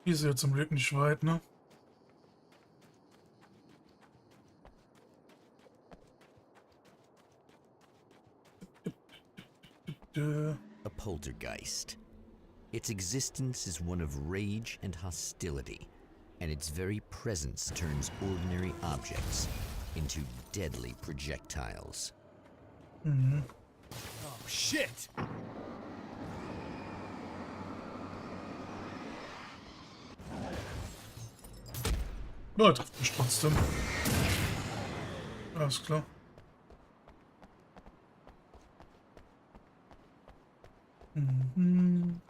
Die ist ja zum Glück nicht weit, ne? A poltergeist. Its existence is one of rage and hostility, and its very presence turns ordinary objects into deadly projectiles. Mhm. Oh, shit! Ja, trifft mich trotzdem. Alles klar. Mhm.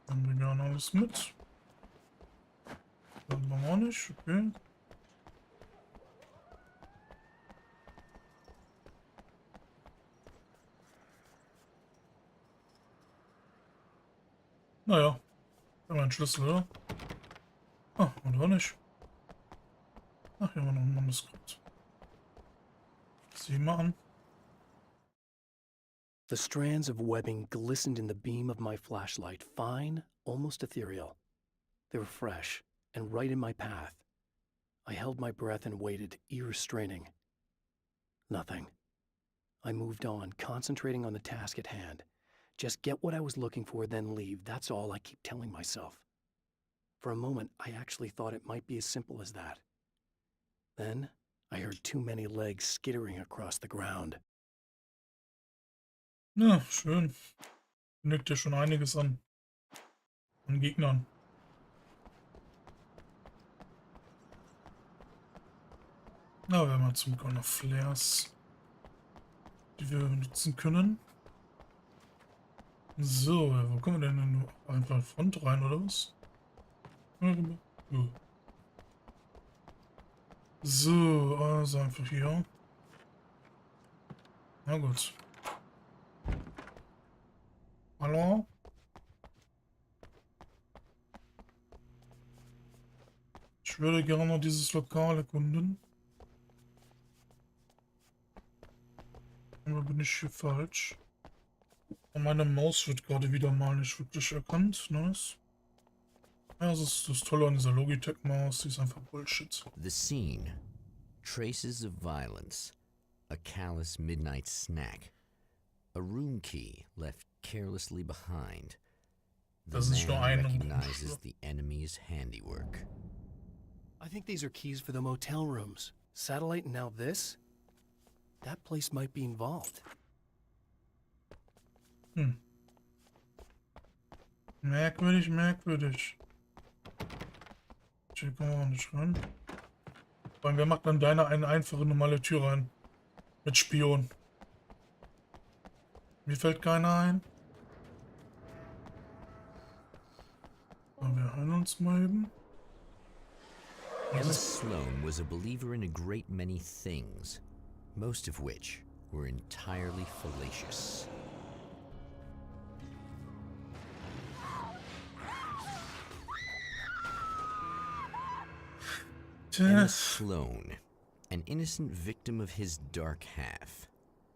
Haben wir gar alles mit. Dann wir auch nicht, okay. Naja, wir haben einen Schlüssel, oder? Ah, und auch nicht. Ach, hier haben wir noch ein Manuskript. Sieh mal an. The strands of webbing glistened in the beam of my flashlight, fine, almost ethereal. They were fresh and right in my path. I held my breath and waited, ears straining. Nothing. I moved on, concentrating on the task at hand. Just get what I was looking for, then leave. That's all I keep telling myself. For a moment, I actually thought it might be as simple as that. Then, I heard too many legs skittering across the ground. Ja, schön. Genügt ja schon einiges an Gegnern. Na, wir haben ja zum Glück auch noch Flares, die wir benutzen können. So, wo kommen wir denn nur einfach Front rein, oder was? Ja. So, also einfach hier. Na gut. Hallo? Ich würde gerne dieses Lokal erkunden. Aber bin ich hier falsch? Und meine Maus wird gerade wieder mal nicht wirklich erkannt. Nice. Ja, das ist das Tolle an dieser Logitech-Maus. Die ist einfach Bullshit. The scene. Traces of violence. A callous midnight snack. A room key left carelessly behind. The Das ist nicht nur man ein recognizes the enemy's handiwork. I think these are keys for the motel rooms. Satellite and now this? That place might be involved. Merkwürdig, merkwürdig. Hier kommen wir auch nicht rein. Weil wer macht dann deine eine einfache normale Tür rein? Mit Spion. Mir fällt keiner ein. Aber wir heilen uns mal eben. Emma Sloan was a believer in a great many things, most of which were entirely fallacious. Emma Sloan, an innocent victim of his dark half.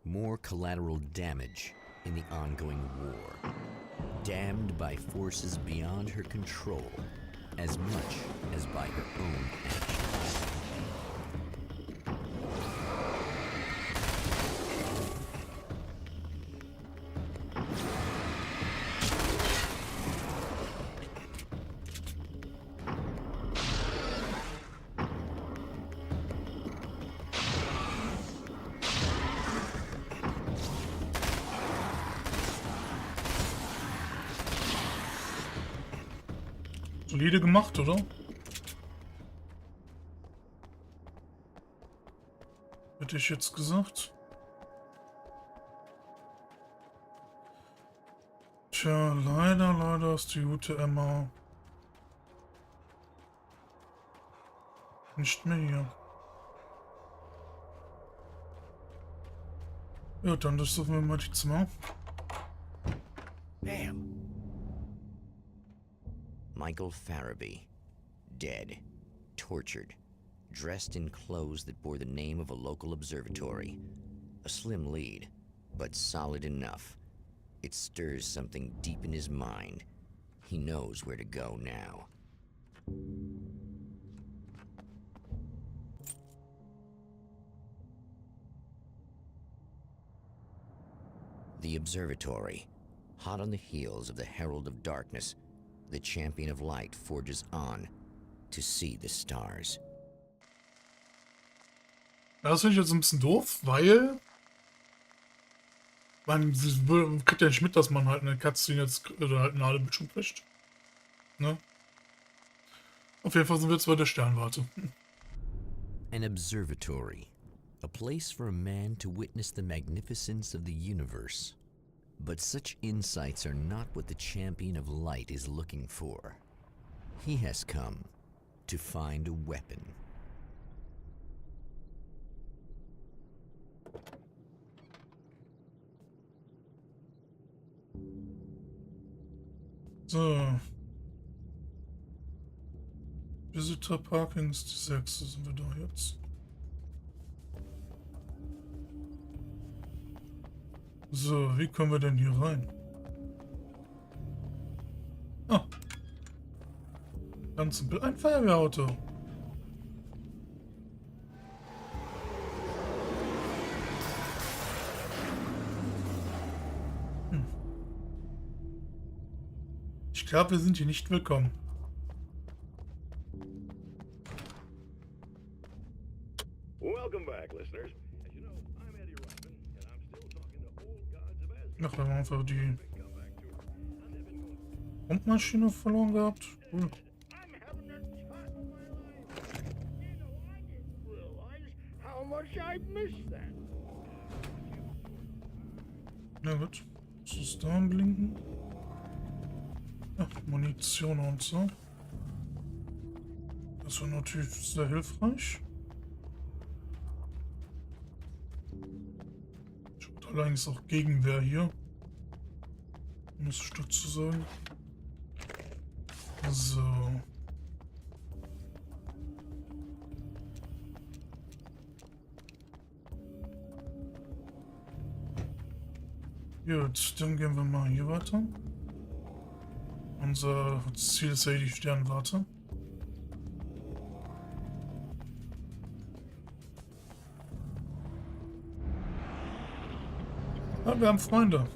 More collateral damage in the ongoing war. Damned by forces beyond her control, as much as by her own actions. Solide gemacht, oder? Hätte ich jetzt gesagt. Tja, leider ist die gute Emma nicht mehr hier. Ja, dann durchsuchen wir mal die Zimmer. Damn. Michael FioreBo, dead, tortured, dressed in clothes that bore the name of a local observatory. A slim lead, but solid enough. It stirs something deep in his mind. He knows where to go now. The observatory. Hot on the heels of the Herald of Darkness, the Champion of Light forges on to see the stars. Das finde ich jetzt ein bisschen doof, weil man kriegt ja nicht mit, dass man halt eine Cutscene jetzt oder halt eine Ladebildschirm kriegt. Ne? Auf jeden Fall sind wir jetzt bei der Sternwarte. An observatory. A place for a man to witness the magnificence of the universe. But such insights are not what the Champion of Light is looking for. He has come to find a weapon. So. Visitor Parking ist die 6. Sind wir da jetzt? So, wie kommen wir denn hier rein? Ah. Ganz simpel. Ein Feuerwehrauto. Ich glaube, wir sind hier nicht willkommen. Welcome back, listeners. As you know, I'm Eddie Rodman, and I'm still talking to old gods of Asgard. Ach, wir haben einfach die Come back to her. I've never known. Pumpmaschine verloren gehabt. Cool. I'm having the time of my life. You know, I didn't realize how much I missed that. Na gut. Was ist da am Blinken? Ach, Munition und so. Das war natürlich sehr hilfreich. Ich habe allerdings auch Gegenwehr hier. Muss ich dazu sagen. So. Gut, dann gehen wir mal hier weiter. Unser Ziel ist ja die Sternwarte. Ja, wir haben Freunde.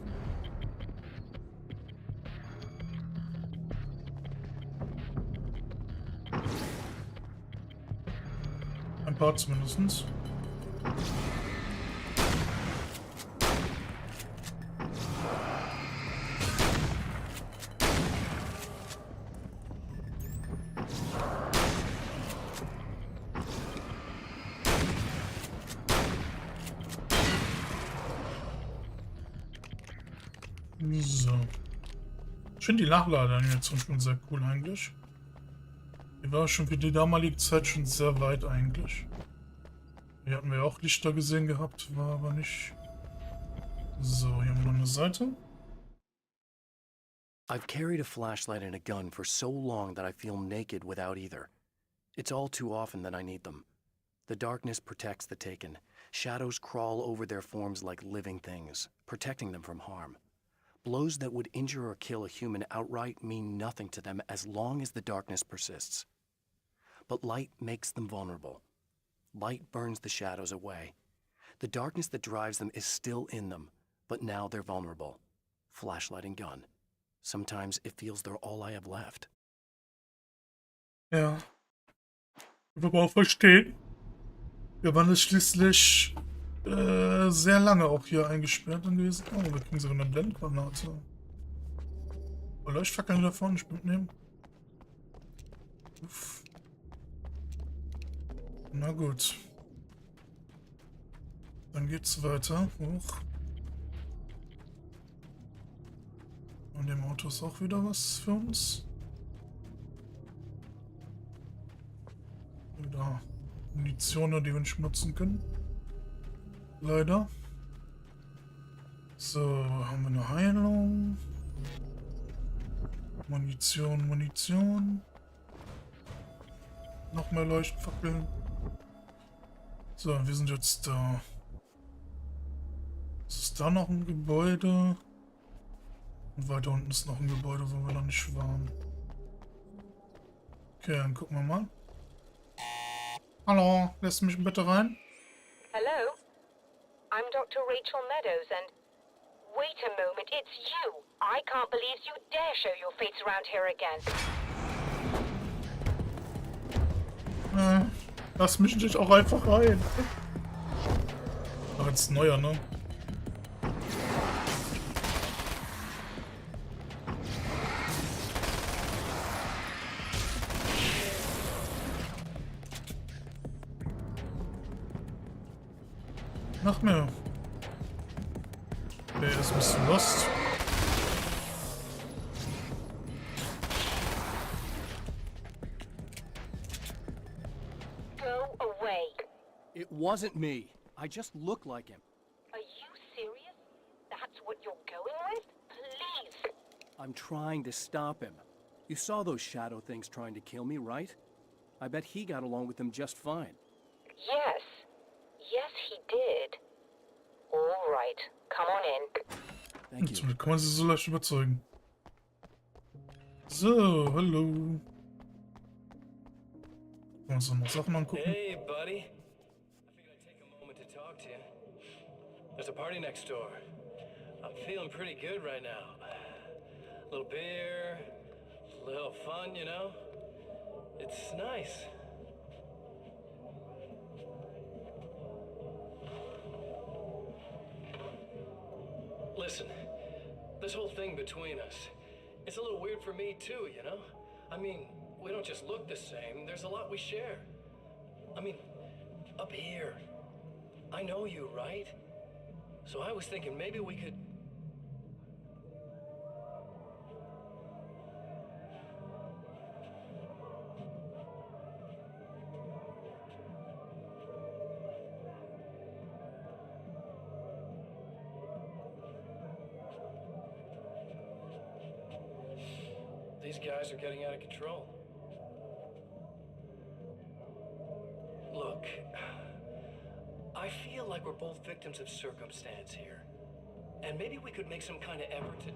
Ein paar zumindest. So. Ich finde die Nachladeanimation schon sehr cool eigentlich. Die war schon für die damalige Zeit schon sehr weit eigentlich. Hier hatten wir auch Lichter gesehen gehabt, war aber nicht. So, hier haben wir noch eine Seite. I've carried a flashlight and a gun for so long that I feel naked without either. It's all too often that I need them. The darkness protects the taken. Shadows crawl over their forms like living things, protecting them from harm. Blows that would injure or kill a human outright mean nothing to them as long as the darkness persists. But light makes them vulnerable. Light burns the shadows away. The darkness that drives them is still in them, but now they're vulnerable. Flashlight and gun. Sometimes it feels they're all I have left. Ja. Ich aber auch verstehen. Wir waren jetzt schließlich sehr lange auch hier eingesperrt gewesen. Oh, wir kriegen sogar eine Blendgranate. Oh, Leuchtfackeln davon nicht mitnehmen. Uff. Na gut. Dann geht's weiter. Hoch. Und dem Auto ist auch wieder was für uns. Wieder Munition, die wir nicht nutzen können. Leider. So, haben wir eine Heilung. Munition, Munition. Noch mehr Leuchtfackeln. So, wir sind jetzt da. Ist da noch ein Gebäude? Und weiter unten ist noch ein Gebäude, wo wir noch nicht waren. Okay, dann gucken wir mal. Hallo, lässt mich bitte rein? Hello? I'm Dr. Rachel Meadows and... Wait a moment, it's you! I can't believe you dare show your face around here again. Lass mich nicht auch einfach rein. Ach, jetzt neuer, ne? Mach mir. Der ist ein bisschen lost. Go away. It wasn't me. I just look like him. Are you serious? That's what you're going with? Please! I'm trying to stop him. You saw those shadow things trying to kill me, right? I bet he got along with them just fine. Yes. Yes, he did. All right. Come on in. Thank you. Somit kann man sie so leicht überzeugen. So, hallo. Wollen wir uns noch mal Sachen angucken? Hey, buddy. I figured I'd take a moment to talk to you. There's a party next door. I'm feeling pretty good right now. A little beer, a little fun, you know? It's nice. Listen, this whole thing between us, it's a little weird for me too, you know? I mean, we don't just look the same, there's a lot we share. I mean, up here, I know you, right? So I was thinking maybe we could... These guys are getting out of control. Look, I feel like we're both victims of circumstance here. And maybe we could make some kind of effort to...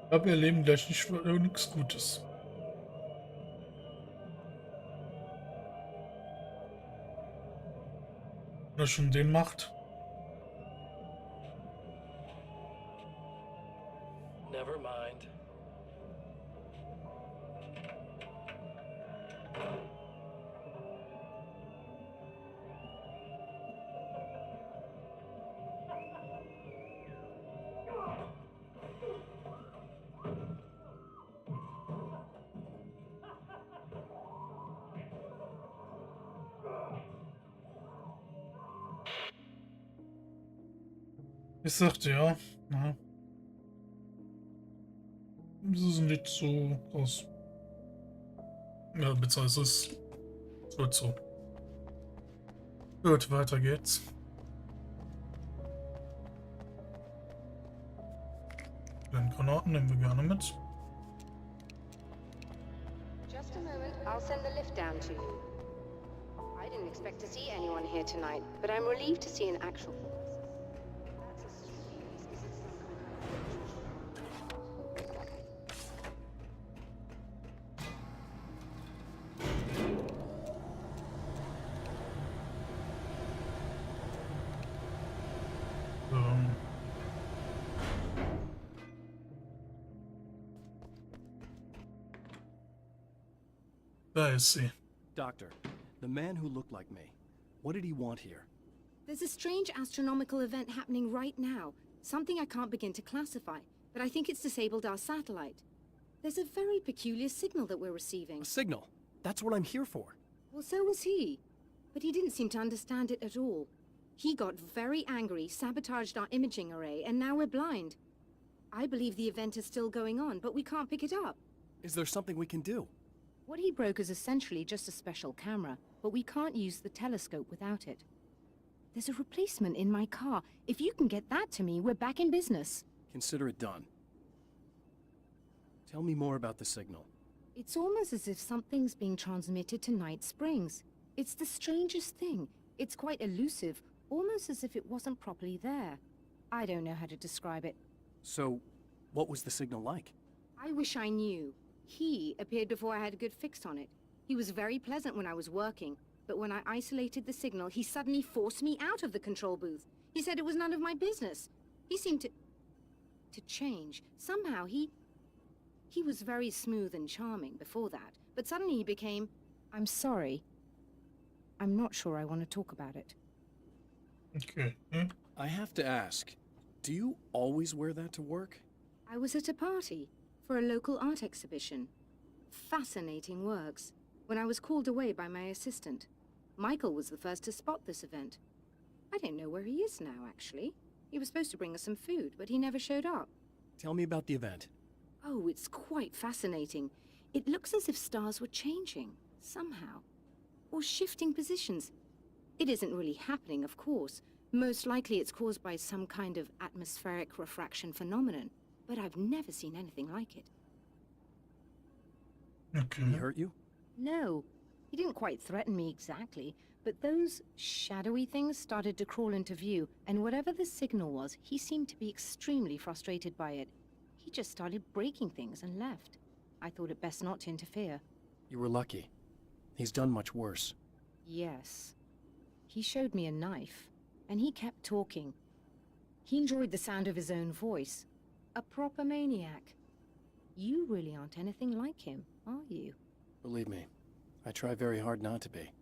Ich glaube, wir erleben gleich nichts Gutes. Wenn er schon den macht. Never mind. Ich sagte ja. Na. Das ist nicht so groß. Ja, beziehungsweise es ist gut so. Gut, weiter geht's. Granaten nehmen wir gerne mit. Just a moment, I'll send the lift down to you. I didn't expect to see anyone here tonight, but I'm relieved to see an actual... Da ist sie. Doctor, the man who looked like me, what did he want here? There's a strange astronomical event happening right now. Something I can't begin to classify, but I think it's disabled our satellite. There's a very peculiar signal that we're receiving. A signal. That's what I'm here for. Well, so was he. But he didn't seem to understand it at all. He got very angry, sabotaged our imaging array, and now we're blind. I believe the event is still going on, but we can't pick it up. Is there something we can do? What he broke is essentially just a special camera, but we can't use the telescope without it. There's a replacement in my car. If you can get that to me, we're back in business. Consider it done. Tell me more about the signal. It's almost as if something's being transmitted to Night Springs. It's the strangest thing. It's quite elusive, almost as if it wasn't properly there. I don't know how to describe it. So, what was the signal like? I wish I knew. He appeared before I had a good fix on it. He was very pleasant when I was working, but when I isolated the signal, he suddenly forced me out of the control booth. He said it was none of my business. He seemed to change. Somehow he was very smooth and charming before that, but suddenly he became... I'm sorry. I'm not sure I want to talk about it. Okay. I have to ask, do you always wear that to work? I was at a party for a local art exhibition. Fascinating works. When I was called away by my assistant. Michael was the first to spot this event. I don't know where he is now, actually. He was supposed to bring us some food, but he never showed up. Tell me about the event. Oh, it's quite fascinating. It looks as if stars were changing, somehow. Or shifting positions. It isn't really happening, of course. Most likely it's caused by some kind of atmospheric refraction phenomenon. But I've never seen anything like it. Okay. He hurt you? No, he didn't quite threaten me exactly, but those shadowy things started to crawl into view, and whatever the signal was, he seemed to be extremely frustrated by it. He just started breaking things and left. I thought it best not to interfere. You were lucky. He's done much worse. Yes. He showed me a knife, and he kept talking. He enjoyed the sound of his own voice. A proper maniac. You really aren't anything like him, are you? Believe me, I try very hard not to be.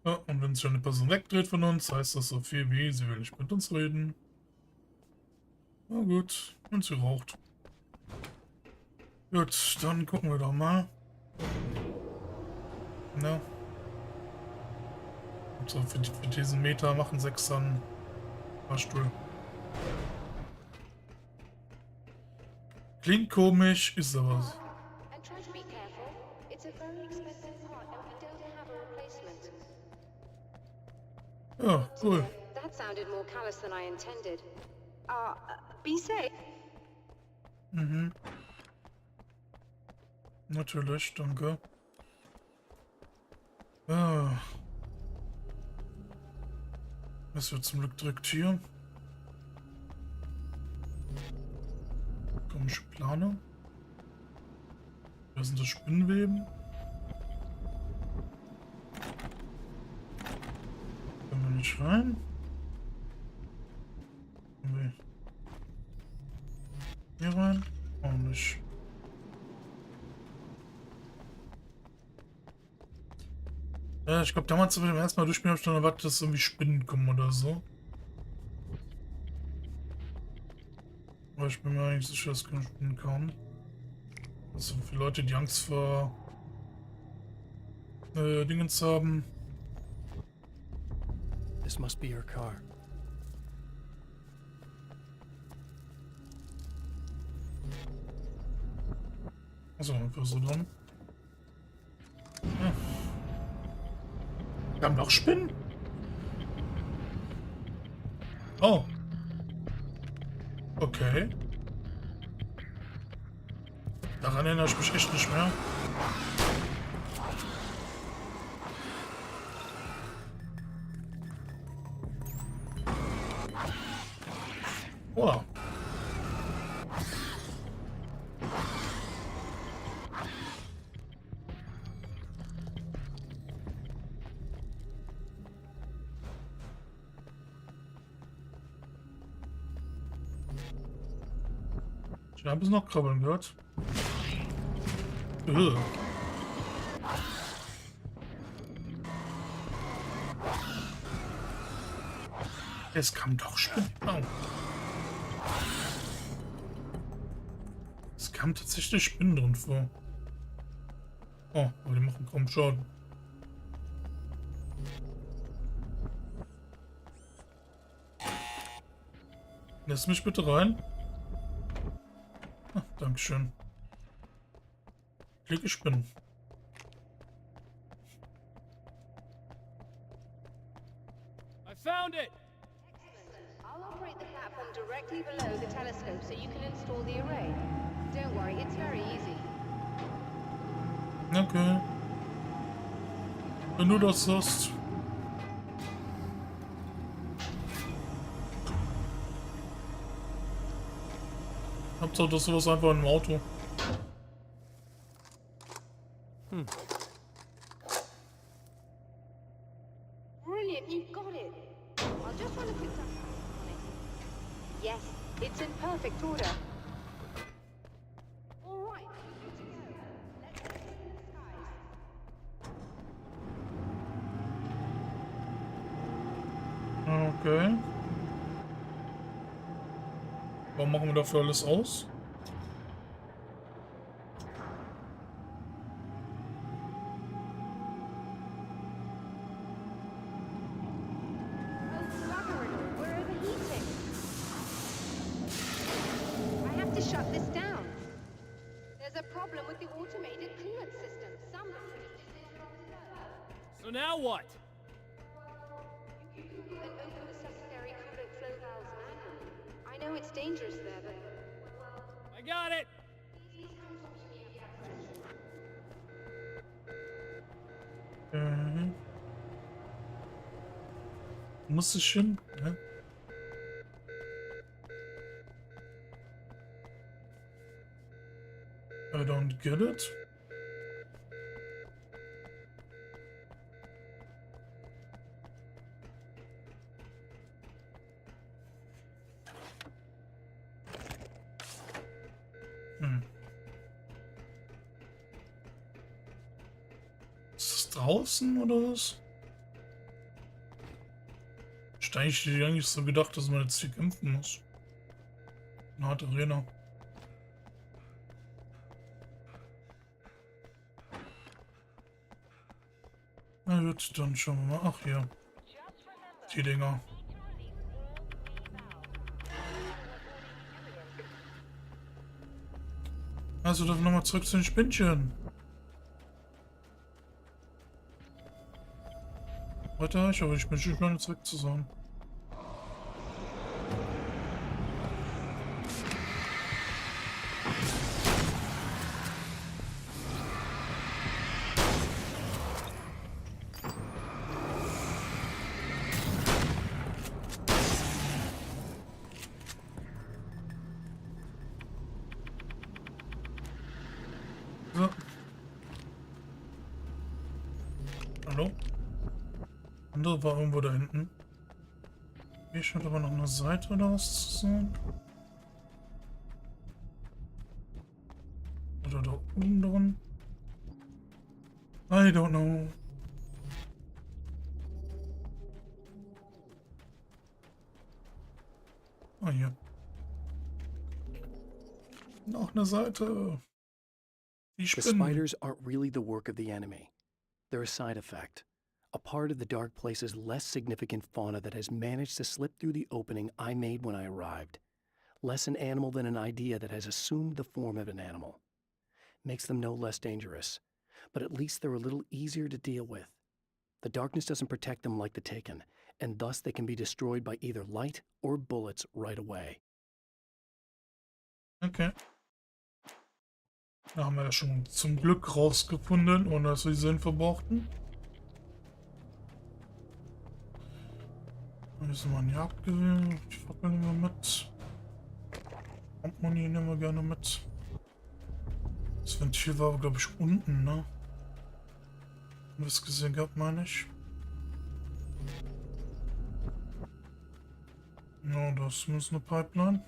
Ja, und wenn sich eine Person wegdreht von uns, heißt das so viel wie, sie will nicht mit uns reden. Na gut, und sie raucht. Gut, dann gucken wir doch mal. Na. Und so für diesen Meter machen 6 dann Fahrstuhl. Klingt komisch, ist aber so. And try to be careful. It's a very expensive part and we don't have a replacement. Ja, cool. That sounded more callous than I intended. Be safe. Mhm. Natürlich, danke. Ja. Das wird zum Glück direkt hier. Komische Plane. Da sind das Spinnweben. Können wir nicht rein? Nee. Hier rein? Auch nicht. Ja, ich glaube, damals beim ersten Mal durchspielen habe ich dann erwartet, dass irgendwie Spinnen kommen oder so. Aber ich bin mir eigentlich sicher, dass keine Spinnen kamen. Also für Leute, die Angst vor Dingens haben. This must be your car. Also einfach so dran. Ja. Wir haben noch Spinnen? Oh. Okay. Daran erinnere ich mich echt nicht mehr. Wow. Ich habe es noch krabbeln gehört. Es kam doch Spinnen. Oh. Es kam tatsächlich Spinnen drin vor. Oh, aber die machen kaum Schaden. Lass mich bitte rein. Ah, Dankeschön. Klick, ich bin. I found it! I'll operate the platform directly below the telescope so you can install the array. Don't worry, it's very easy. Okay. Wenn du das sagst. Hauptsache, das ist einfach im Auto. Brilliant, you got it. I'll just run a quick test on it. Yes, it's in perfect order. All right, we're good to go. Let's get it in the skies. Okay. Warum machen wir dafür alles aus? We're overheating. I have to shut this down. There's a problem with the automated coolant system. Somebody has disabled So now what? and open the secondary coolant flow valves manually. I know it's dangerous there, but I got it! Muss ich hin? Ja. I don't get it. Ist das draußen oder was? Ich hätte eigentlich so gedacht, dass man jetzt hier kämpfen muss. Eine harte Arena. Na gut, dann schauen wir mal. Ach hier. Die Dinger. Also dann nochmal zurück zu den Spinnchen. Weiter, ich habe die Spinnchen gar nicht zurück zu sagen. So. Hallo? Andere war irgendwo da hinten. Hier scheint aber noch eine Seite oder was zu sein. Oder da oben drin. I don't know. Ah, hier. Noch eine Seite. Die The Spinnen. spiders aren't really the work of the enemy. They're a side effect. A part of the Dark Place's less significant fauna that has managed to slip through the opening I made when I arrived. Less an animal than an idea that has assumed the form of an animal. Makes them no less dangerous, but at least they're a little easier to deal with. The darkness doesn't protect them like the Taken, and thus they can be destroyed by either light or bullets right away. Okay. Da haben wir ja schon zum Glück rausgefunden, ohne dass wir die Info brauchten. Hier ist mal ein Jagdgewehr. Die Fackel nehmen wir mit. Handmoni nehmen wir gerne mit. Das Ventil war, glaube ich, unten, ne? Haben wir es gesehen gehabt, meine ich. Ja, das ist eine Pipeline.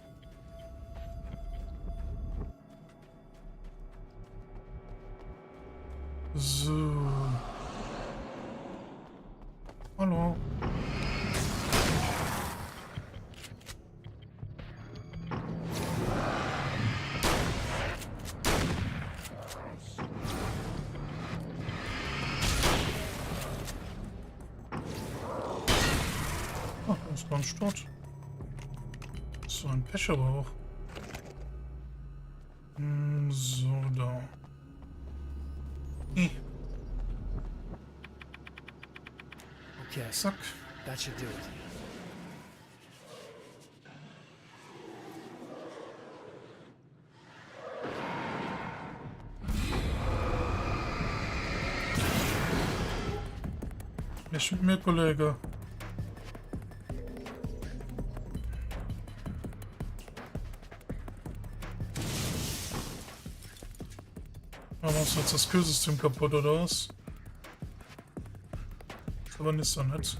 So. Hallo. Ach, das war ein Start. So ein Pech aber auch. So, da. Okay, Zack. that should do it. Nicht mit mir, Kollege. Aber machst du jetzt das Kühlsystem kaputt, oder was? Ist aber nicht so nett.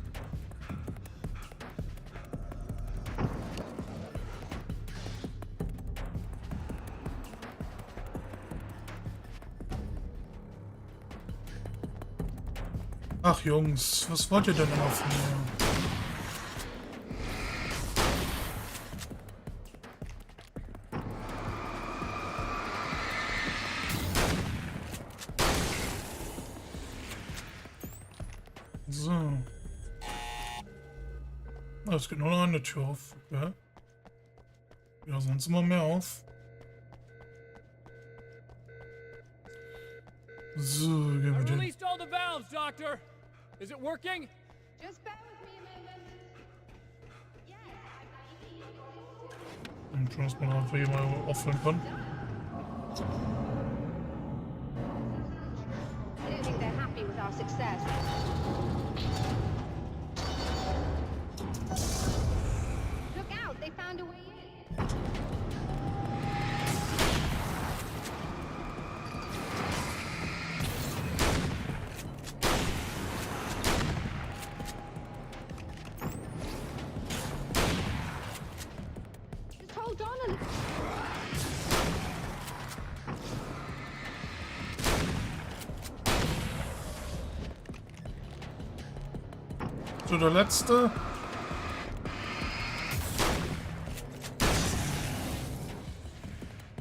Ach Jungs, was wollt ihr denn immer von mir? So. Ah, es geht nur noch eine Tür auf. Okay. Ja, sonst immer mehr auf. So, gehen wir I den. released all the valves, Doctor. Is it working? Just bear with me a moment. Und schon, dass man einfach hier mal auffüllen kann. I don't think they're happy with our success. Look out, they found a way in. Just hold on a little. So, der letzte.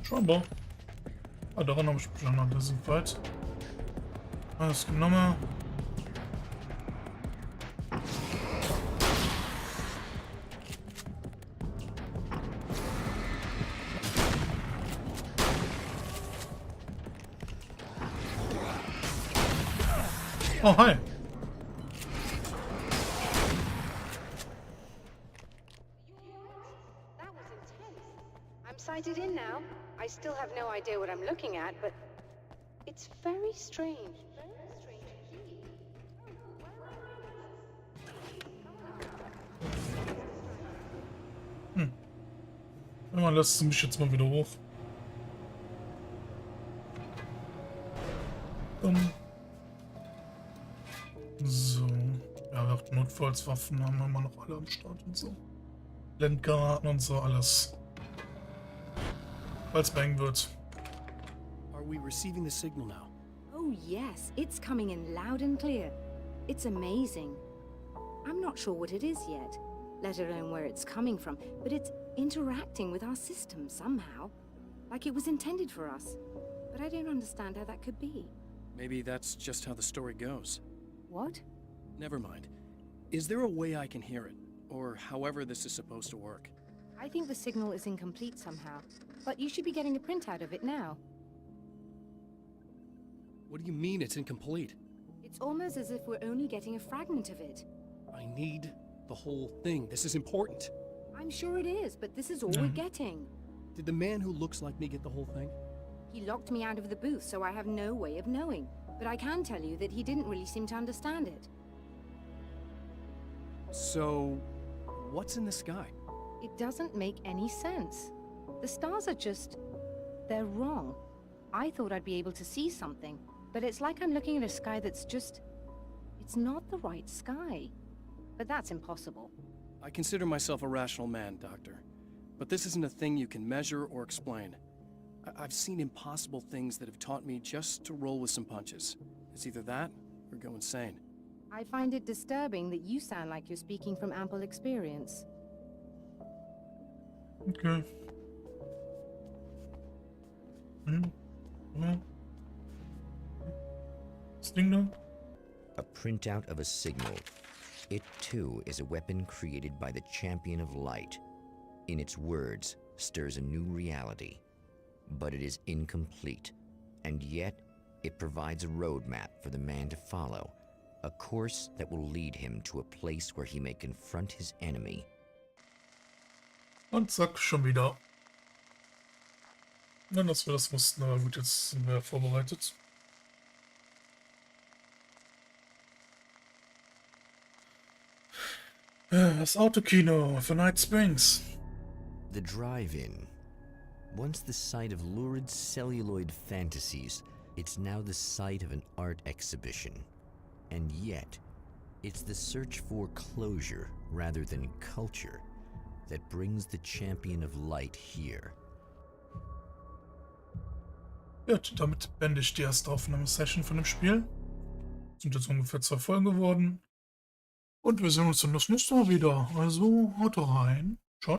Scheinbar. Ah, daran habe ich mich schon an, das sind weit. Alles genommen. Oh, hi. That was intense. I'm sighted in now. I still have no idea what I'm looking at, but it's very strange. Very strange indeed. Ja, man lässt mich jetzt mal wieder hoch. So. Ja, wir haben Notfallswaffen, haben wir immer noch alle am Start und so. Blendgranaten und so, alles. Falls bang wird. Are we receiving the signal now? Oh, yes, it's coming in loud and clear. It's amazing. I'm not sure what it is yet, let alone where it's coming from, but it's interacting with our system somehow, like it was intended for us. But I don't understand how that could be. Maybe that's just how the story goes. What? Never mind. Is there a way I can hear it? Or however this is supposed to work? I think the signal is incomplete somehow, but you should be getting a printout of it now. What do you mean it's incomplete? It's almost as if we're only getting a fragment of it. I need the whole thing. This is important. I'm sure it is, but this is all we're getting. Did the man who looks like me get the whole thing? He locked me out of the booth, so I have no way of knowing. But I can tell you that he didn't really seem to understand it. So, what's in the sky? It doesn't make any sense. The stars are just... they're wrong. I thought I'd be able to see something, but it's like I'm looking at a sky that's just... it's not the right sky. But that's impossible. I consider myself a rational man, Doctor. But this isn't a thing you can measure or explain. I've seen impossible things that have taught me just to roll with some punches. It's either that, or go insane. I find it disturbing that you sound like you're speaking from ample experience. Okay. Das Ding da? A printout of a signal. It too is a weapon created by the Champion of Light. in its words, stirs a new reality. But it is incomplete, and yet it provides a roadmap for the man to follow, a course that will lead him to a place where he may confront his enemy. Und zack, schon wieder. Nein, dass wir das mussten, aber gut, jetzt sind wir vorbereitet. Das Autokino für Night Springs. The drive-in. Once the site of lurid celluloid fantasies, it's now the site of an art exhibition. And yet, it's the search for closure rather than culture that brings the champion of light here. Ja, damit beende ich die erste Aufnahmesession von dem Spiel. Sind jetzt ungefähr 2 Folgen geworden. Und wir sehen uns dann das nächste Mal wieder. Also, haut rein.